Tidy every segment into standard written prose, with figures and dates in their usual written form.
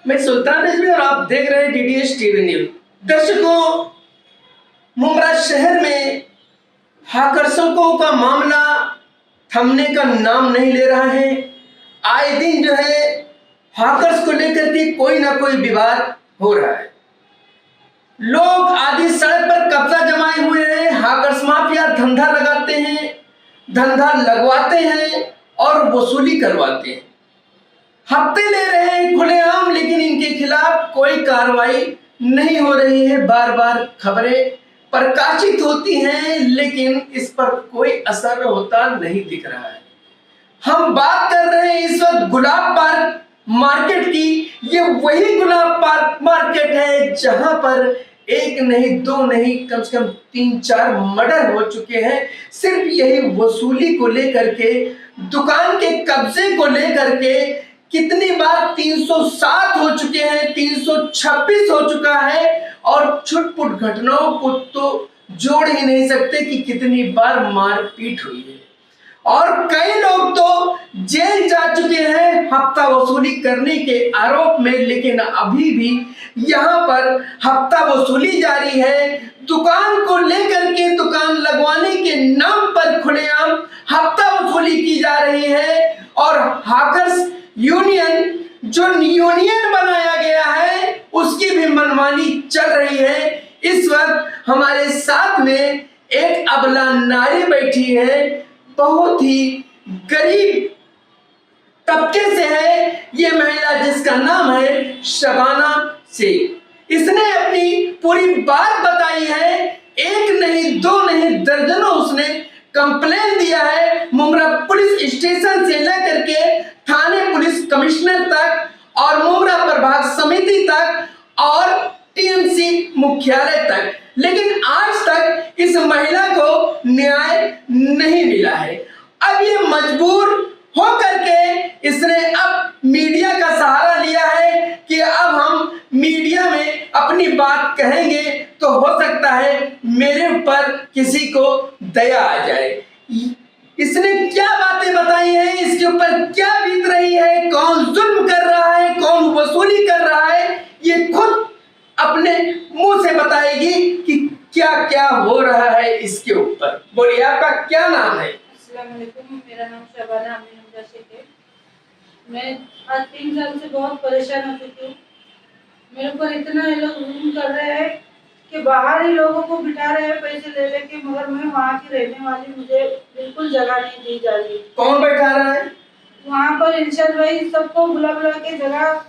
मैं सुल्तान रिजवी और आप देख रहे हैं डीडीएच टीवी न्यूज। दर्शकों, मुमरा शहर में हाकरसों का मामला थमने का नाम नहीं ले रहा है। आए दिन जो है हाकर्स को लेकर के कोई ना कोई विवाद हो रहा है। लोग आधी सड़क पर कब्जा जमाए हुए हैं। हाकर्स माफिया धंधा लगाते हैं, धंधा लगवाते हैं और वसूली करवाते हैं। हफ्ते ले रहे हैं खुलेआम, लेकिन इनके खिलाफ कोई कार्रवाई नहीं हो रही है। बार बार खबरें प्रकाशित होती हैं, लेकिन इस पर कोई असर होता नहीं दिख रहा है। हम बात कर रहे हैं इस वक्त गुलाब पार्क मार्केट की। ये वही गुलाब पार्क मार्केट है जहां पर एक नहीं, दो नहीं, कम से कम 3-4 मर्डर हो चुके हैं। सिर्फ यही वसूली को लेकर के, दुकान के कब्जे को लेकर के कितनी बार 307 हो चुके हैं, 326 हो चुका है। और छुटपुट घटनाओं को तो जोड़ ही नहीं सकते कि कितनी बार मारपीट हुई है। और कई लोग तो जेल जा चुके हैं हफ्ता वसूली करने के आरोप में, लेकिन अभी भी यहाँ पर हफ्ता वसूली जारी है। दुकान को लेकर के, दुकान लगवाने के नाम पर खुलेआम हफ्ता वसूली की जा रही है। और हाकर्स यूनियन, जो यूनियन बनाया गया है, उसकी भी मनमानी चल रही है। इस वक्त हमारे साथ में एक अबला नारी बैठी है, बहुत ही गरीब तबके से है ये महिला, जिसका नाम है शबाना शेख। इसने अपनी पूरी बात बताई है। एक नहीं, दो नहीं, दर्जनों उसने कंप्लेन दिया है मुमरा पुलिस स्टेशन से लेकर के थाने पुलिस कमिश्नर तक और मुमरा प्रभाग समिति तक और टीएमसी मुख्यालय तक, लेकिन आज तक इस महिला को न्याय नहीं मिला है। अब ये मजबूर होकर के इसने अब मीडिया का सहारा लिया है कि अब हम मीडिया में अपनी बात कहेंगे तो हो सकता है मेरे ऊपर किसी को दया आ जाए। इसने क्या बातें बताई हैं, इसके ऊपर क्या बीत रही है, कौन जुल्म कर रहा है, कौन वसूली कर रहा है, ये खुद अपने मुंह से बताएगी कि क्या क्या हो रहा है इसके ऊपर। बोलिए, आपका क्या नाम है? मेरा नाम शबाना शेख है। मैं आज 3 साल से बहुत परेशान हो चुकी हूँ। मेरे ऊपर इतना ये लोग जुल्म कर रहे हैं कि बाहर ही लोगों को बिठा रहे हैं पैसे ले लेके, मगर मैं वहाँ की रहने वाली, मुझे बिल्कुल जगह नहीं दी जा रही। कौन बैठा रहा है? वहाँ पर इंशाद भाई सबको बुला बुला के जगह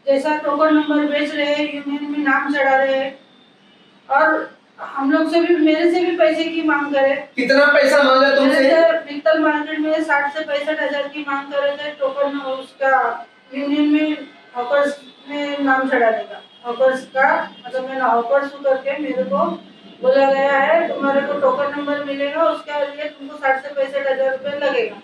जैसा टोकन नंबर बेच रहे हैं, यूनियन में नाम चढ़ा रहे हैं और हम लोग से भी, मेरे से भी पैसे की मांग करे। कितना पैसा मांगा तुमसे? मित्तल मार्केट में 60 से 65 हजार की मांग कर रहे थे टोकन उसका, यूनियन में हॉकर्स में नाम चढ़ाने का। हॉकर्स का मतलब मैं हॉकर्स हूँ करके मेरे को बोला गया है तुम्हारे को टोकन नंबर मिलेगा, उसके लिए तुमको 60 से 65 हजार रुपये लगेगा।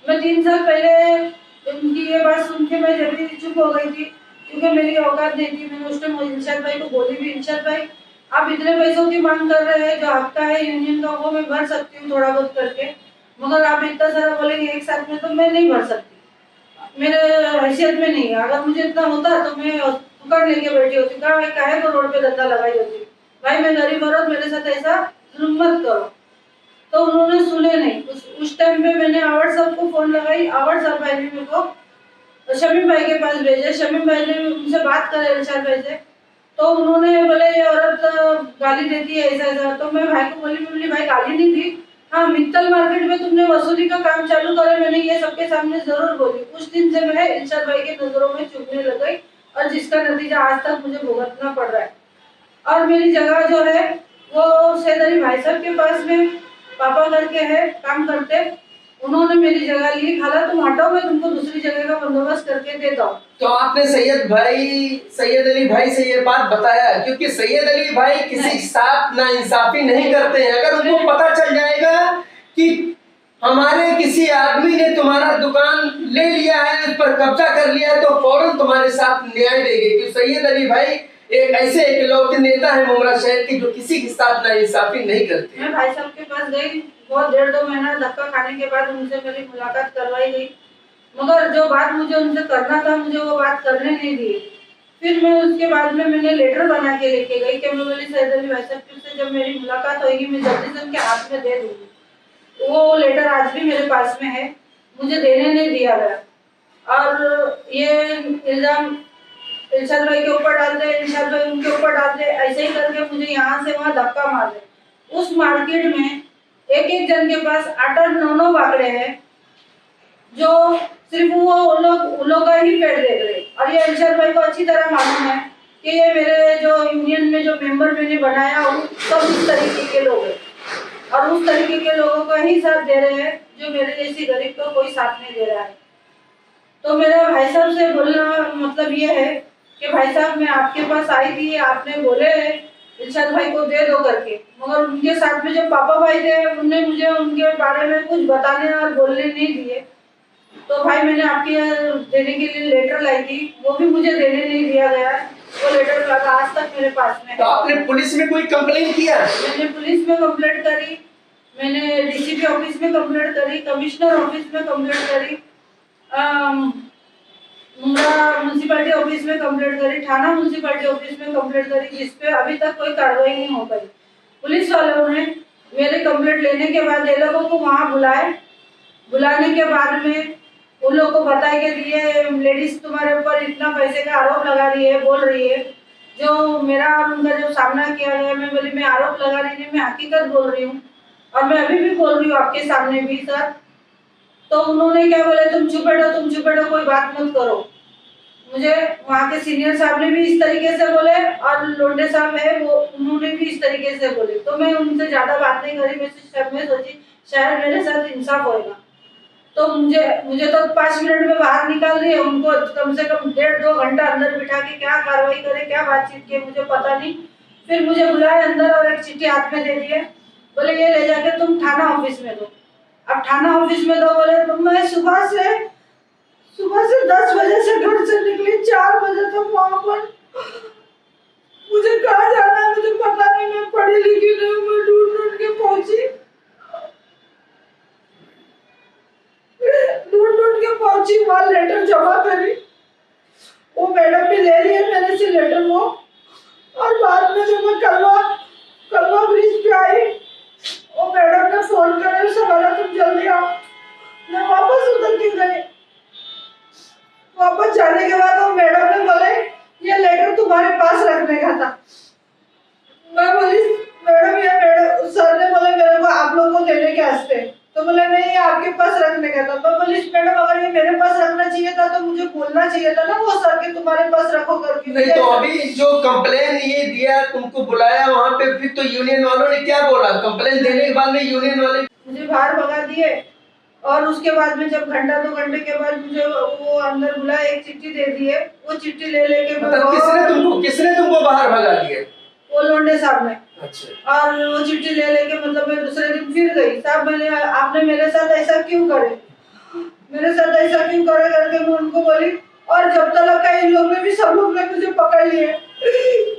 मैं 3 साल पहले उनकी ये बात सुन के मैं जल्दी चुप हो गई थी, क्योंकि मेरी औकात नहीं थी। मैंने उस टाइम इंशाद भाई को बोली भी, इंशाद भाई आप इतने पैसों की मांग कर रहे हैं, जो हफ्ता है यूनियन का वो मैं भर सकती हूँ थोड़ा बहुत करके, मगर आप इतना सारा बोलेंगे एक साथ में तो मैं नहीं भर सकती, मेरे हैसियत में नहीं है। अगर मुझे इतना होता तो मैं दुकान लेके बैठी होती, काहे को रोड पे धंधा लगाई होती। भाई मैं गरीब औरत, मेरे साथ ऐसा जुल्म मत करो। तो उन्होंने सुने नहीं। उस टाइम पे मैंने आवर साहब को फोन लगाई, आवर साहब भाई ने मेरे को शमीम भाई के पास भेजे। शमीम भाई ने उनसे बात करे इरशाद भाई से, तो उन्होंने बोले ये औरत गाली देती है ऐसा ऐसा। तो मैं भाई को बोली भाई गाली नहीं थी, हाँ मित्तल मार्केट में तुमने वसूली का काम चालू करे, मैंने ये सबके सामने जरूर बोली। उस दिन से मैं इरशाद भाई के नजरों में चुभने लग गई और जिसका नतीजा आज तक मुझे भुगतना पड़ रहा है। और मेरी जगह जो है वो सैदरी भाई साहब के पास में पापा करके है, काम करते, उन्होंने मेरी जगह ली। खाला तुम हटो, मैं तुमको दूसरी जगह का बंदोबस्त करके देता हूँ। तो आपने सैयद अली भाई से ये बात बताया? क्योंकि सैयद अली भाई किसी के साथ नाइंसाफी नहीं करते हैं। अगर उनको पता चल जाएगा कि हमारे किसी आदमी ने तुम्हारा दुकान ले लिया है, उस पर कब्जा कर लिया है, तो फौरन तुम्हारे साथ न्याय देंगे। क्योंकि सैयद अली भाई एक ऐसे इकलौते नेता है मुमरा शहर के जो किसी के साथ नाइंसाफी नहीं करते। मैं भाई साहब के पास गई, बहुत 1.5-2 महीना धक्का खाने के बाद उनसे मेरी मुलाकात करवाई गई, मगर जो बात मुझे उनसे करना था मुझे वो बात करने नहीं दी। फिर मैं उसके बाद में मैंने लेटर बना के लेके गई कि मैं बोली सैयद अली भाई साहब से जब मेरी मुलाकात होगी मैं जल्दी से उनके हाथ में दे दूंगी। वो लेटर आज भी मेरे पास में है, मुझे देने नहीं दिया गया। और ये इल्ज़ाम इरशाद भाई के ऊपर डाल दे, इरशाद भाई उनके ऊपर डाल दे, ऐसे ही करके मुझे यहाँ से वहाँ धक्का मार दे। उस मार्केट में एक एक जन के पास 8-8 9-9 बाकड़े हैं जो सिर्फ वो उन लोग का ही पेट देख रहे। और ये इरशाद भाई को अच्छी तरह मालूम है कि ये मेरे जो यूनियन में जो मेंबर मैंने बनाया वो सब इस तरीके के लोग हैं और उस तरीके के लोगों का ही साथ दे रहे हैं जो मेरे जैसी गरीब को कोई साथ नहीं दे रहा है। तो मेरा भाई साहब से बोलना मतलब ये है कि भाई साहब मैं आपके पास आई थी, आपने बोले इरशाद भाई को दे दो करके, मगर उनके साथ में जो पापा भाई थे उनने मुझे उनके बारे में कुछ बताने और बोलने नहीं दिए। तो भाई मैंने आपके देने के लिए लेटर लाई थी, वो भी मुझे देने नहीं दिया गया। वो लेटर आज तक मेरे पास में है। तो आपने पुलिस में कोई कंप्लेंट किया? मैंने पुलिस में कंप्लेंट करी, मैंने डीसीपी ऑफिस में कंप्लेंट करी, कमिश्नर ऑफिस में कंप्लेंट करी, मुंब्रा म्यूनसिपैलिटी ऑफिस में कंप्लेंट करी, थाना म्यूनसिपैलिटी ऑफिस में कंप्लेंट करी, जिसपे अभी तक कोई कार्रवाई नहीं हो पाई। पुलिस वालों ने मेरे कंप्लेंट लेने के बाद ये लोगों को वहाँ बुलाए, बुलाने के बाद में उन लोगों को बताया कि ये लेडीज तुम्हारे ऊपर इतना पैसे का आरोप लगा रही है, बोल रही है। जो मेरा और उनका जो सामना किया गया, मैं बोली मैं आरोप लगा रही नहीं, मैं हकीकत बोल रही हूँ और मैं अभी भी बोल रही हूँ आपके सामने भी सर। तो उन्होंने क्या बोले, तुम चुप बैठो, कोई बात मत करो। मुझे वहाँ के सीनियर साहब ने भी इस तरीके से बोले और लोंडे साहब है वो उन्होंने भी इस तरीके से बोले। तो मैं उनसे ज्यादा बात नहीं करी, मैं सोची शायद मेरे साथ इंसाफ होएगा। तो मुझे तो 5 मिनट में बाहर निकाल दिए, उनको कम से कम 1.5-2 घंटा अंदर बिठा के क्या कार्रवाई करे, क्या बातचीत की मुझे पता नहीं। फिर मुझे बुलाए अंदर और एक चिट्ठी हाथ में दे दिए, बोले ये ले जाके तुम थाना ऑफिस में दो। अब थाना ऑफिस में दो बोले, तो मैं सुबह से 10 बजे से घर से निकली, 4 बजे तक वहां पर। मुझे कहाँ जाना है मुझे पता नहीं, मैं पढ़ी लिखी नहीं हूँ, मैं ढूंढ के पहुंची, वहां लेटर जमा करी। वो मैडम भी ले लिए मेरे से लेटर वो। और बाद में जब मैं कलवा ब्रिज पे आई, वो मैडम ने फोन करे, उससे बोला तुम जल्दी आओ। मैं वापस उधर क्यों गई, वापस जाने के बाद वो मैडम ने बोले ये लेटर तुम्हारे पास रखने का था। मैं बोली मैडम सर ने बोले मेरे को आप लोगों को देने के वास्ते, तो बोले नहीं ये आपके पास रखने का था। मैं बोली मैडम अगर ये मेरे पास रखना चाहिए था तो मुझे बोलना चाहिए था ना वो सर के तुम्हारे पास रखो करके। नहीं तो अभी जो कंप्लेन ये दिया, तुमको बुलाया वहाँ पे, फिर तो यूनियन वालों ने क्या बोला? कंप्लेन देने के बाद में यूनियन वाले मुझे बाहर भगा दिए और उसके बाद में जब 1-2 घंटे के बाद मुझे वो अंदर बुलाया, एक चिट्ठी दे दिए। वो चिट्ठी ले लेके मतलब किसने तुमको बाहर भगा दिया? वो लोंडे साहब ने। अच्छा। और वो चिट्ठी ले लेके मतलब मैं दूसरे दिन फिर गई, साहब आपने मेरे साथ ऐसा क्यों करे, करके मैं उनको बोली। और जब तक का इन लोग ने भी सब लोग ने मुझे पकड़ लिए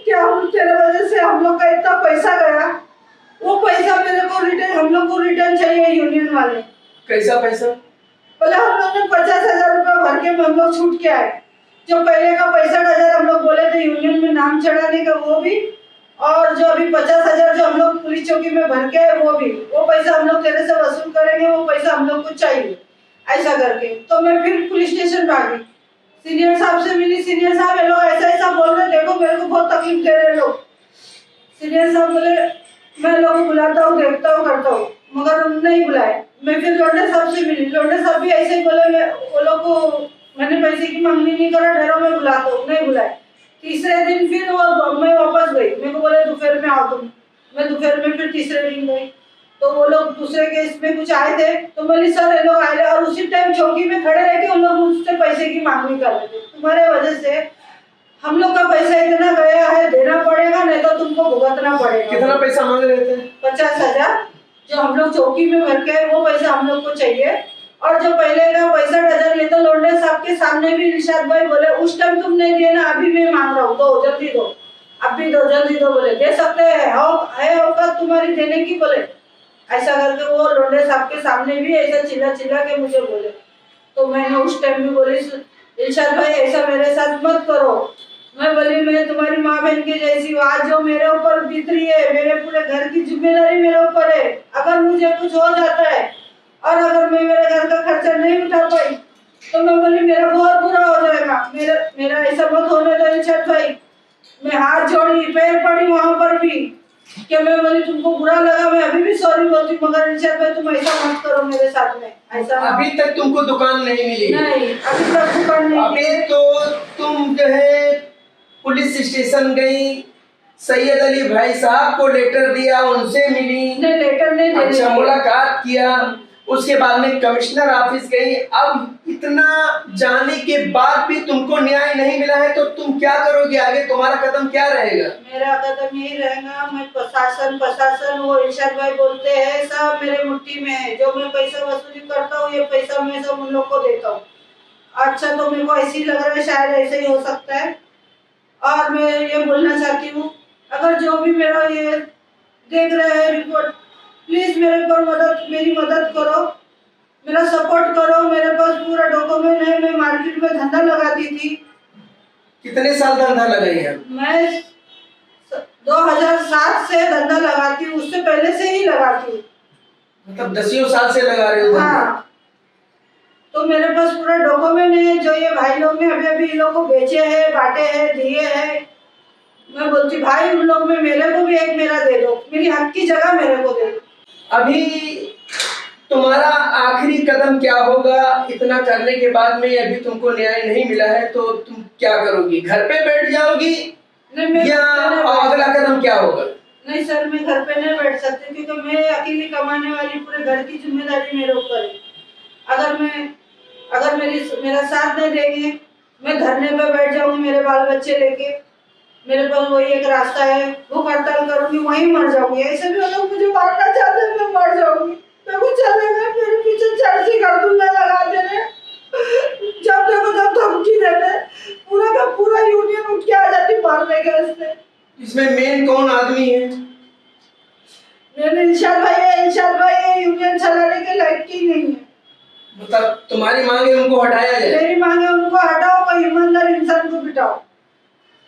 कि हम तेरे वजह से हम लोग का इतना पैसा गया, वो पैसा मेरे को रिटर्न, हम लोग को रिटर्न चाहिए यूनियन वाले। कैसा पैसा? बोले हम लोग ने 50,000 रुपया भर के हम लोग छूट के आए। जो पहले का 65,000 हम लोग बोले थे यूनियन में नाम चढ़ाने का वो भी, और जो अभी 50,000 जो हम लोग पुलिस चौकी में भर के आए वो भी, वो पैसा हम लोग तेरे से वसूल करेंगे, वो पैसा हम लोग को चाहिए ऐसा करके। तो मैं फिर पुलिस स्टेशन भागी, सीनियर साहब से मिली। सीनियर साहब ये लोग ऐसा बोल रहे, देखो मेरे को बहुत तकलीफ दे रहे लोग। सीनियर साहब बोले मैं लोगों को बुलाता हूँ, देखता हूँ, करता हूँ, मगर उन्होंने नहीं बुलाए। मैं फिर लोंडे साहब से मिली, लोंडे साहब भी ऐसे ही बोले, मैं वो लोग को मैंने पैसे की मांगनी नहीं करा, ठहरो मैं बुलाता हूँ, नहीं बुलाए। तीसरे दिन फिर वो मैं वापस गई, मेरे को बोले दोपहर में आओ तुम। मैं दोपहर में फिर तीसरे दिन गई, तो वो लोग दूसरे केस में कुछ आए थे, तो बोली सर ये लोग आए, और उसी टाइम चौकी में खड़े रह के उन लोग मुझसे पैसे की मांगनी कर रहे थे, तुम्हारे वजह से हम लोग का पैसा इतना गया है, देना पड़ेगा, नहीं तो तुमको भुगतना पड़ेगा। कितना पैसा मांग रहे थे? 50,000 जो हम लोग चौकी में भर के वो पैसा हम लोग को चाहिए। और जो पहले का 65,000 ये तो लोंडे साहब के सामने भी इरशाद भाई बोले उस टाइम तुम नहीं दिए ना, अभी मैं मांग रहा हूँ, दो जल्दी दो, अभी दो जल्दी दो, बोले दे सकते हैं, है औकात तुम्हारी देने की, बोले ऐसा करके वो लोंडे साहब के सामने भी ऐसा चिल्ला के मुझे बोले। तो मैंने उस टाइम भी बोली इरशाद भाई ऐसा मेरे साथ मत करो। मैं बहन के जैसी हूँ। आज जो मेरे ऊपर बीत रही है, मेरे पूरे घर की जिम्मेदारी मेरे ऊपर है। अगर मुझे कुछ हो जाता है और अगर मैं मेरे घर का खर्चा नहीं उठा पाई तो मैं बोली मेरा बहुत बुरा हो जाएगा। मेरा ऐसा मत होने दो इरशाद भाई। मैं हाथ जोड़ी, पैर पड़ी वहां पर भी कि मैं बोली तुमको बुरा लगा, मैं अभी भी सॉरी बोलती, मगर इरशाद भाई तुम ऐसा मत करो मेरे साथ में। ऐसा अभी तक तुमको दुकान नहीं मिली? नहीं, अभी तक दुकान नहीं। अभी तो तुम जो है पुलिस स्टेशन गई, सैयद अली भाई साहब को लेटर दिया, उनसे मिली? नहीं, लेटर नहीं दे। अच्छा, मुलाकात किया, उसके बाद में कमिश्नर ऑफिस गई। अब इतना जाने के बाद भी तुमको न्याय नहीं मिला है तो तुम क्या करोगे? आगे तुम्हारा कदम क्या रहेगा? मेरा कदम यही रहेगा, मैं प्रशासन वो इरशाद भाई बोलते हैं सब मेरे मुट्ठी में है। जो मैं पैसा वसूली करता हूँ ये पैसा मैं सब उन लोग को देता हूँ। अच्छा, तो मेरे को ऐसे ही लग रहा है शायद ऐसे ही हो सकता है। और मैं ये बोलना चाहती हूँ, अगर जो भी मेरा ये देख रहे हैं रिपोर्ट, प्लीज मेरी मदद करो, मेरा सपोर्ट करो। मेरे पास पूरा डॉक्यूमेंट है, मैं मार्केट में धंधा लगाती थी। कितने साल धंधा लगाई है? मैं 2007 से धंधा लगाती हूँ, उससे पहले से ही लगाती हूँ। मतलब 10 साल से लगा रहे हो धंधा? हाँ, तो मेरे पास पूरा डॉक्यूमेंट है। जो ये भाई लोग ने अभी इन लोग को बेचे हैं, बांटे हैं, दिए हैं। मैं बोलती भाई उन लोग में मेरे को भी एक मेरा दे दो, मेरी हक की जगह मेरे को दे दो। अभी तुम्हारा आखिरी कदम क्या होगा? इतना करने के बाद में अभी तुमको न्याय नहीं मिला है तो तुम क्या करोगी? घर पे बैठ जाओगी या अगला कदम क्या होगा? नहीं सर, मैं घर पे नहीं बैठ सकती क्योंकि मैं अकेली कमाने वाली, पूरे घर की जिम्मेदारी मेरे ऊपर है। अगर मेरा साथ नहीं देंगे, मैं धरने पे बैठ जाऊंगी मेरे बाल बच्चे लेके। मेरे पास वही एक रास्ता है, भूख हड़ताल करूंगी, वहीं मर जाऊंगी। ऐसे भी लोग मुझे मारना चाहते हैं, मैं मर जाऊंगी। मेरे को चलेगा, मेरे पीछे चर्ची कर दूंगा लगा देने। जब देखो जब धमकी देते, पूरा का पूरा यूनियन उठ के आ जाती मारने के इससे। इसमें मेन कौन आदमी है? मेरे इरशाद भाई है। इरशाद भाई है, यूनियन चलाने के लायक ही नहीं है। मतलब तुम्हारी मांग है उनको हटाया जाए? मेरी मांग है उनको हटाओ, कोई ईमानदार इंसान को बिठाओ।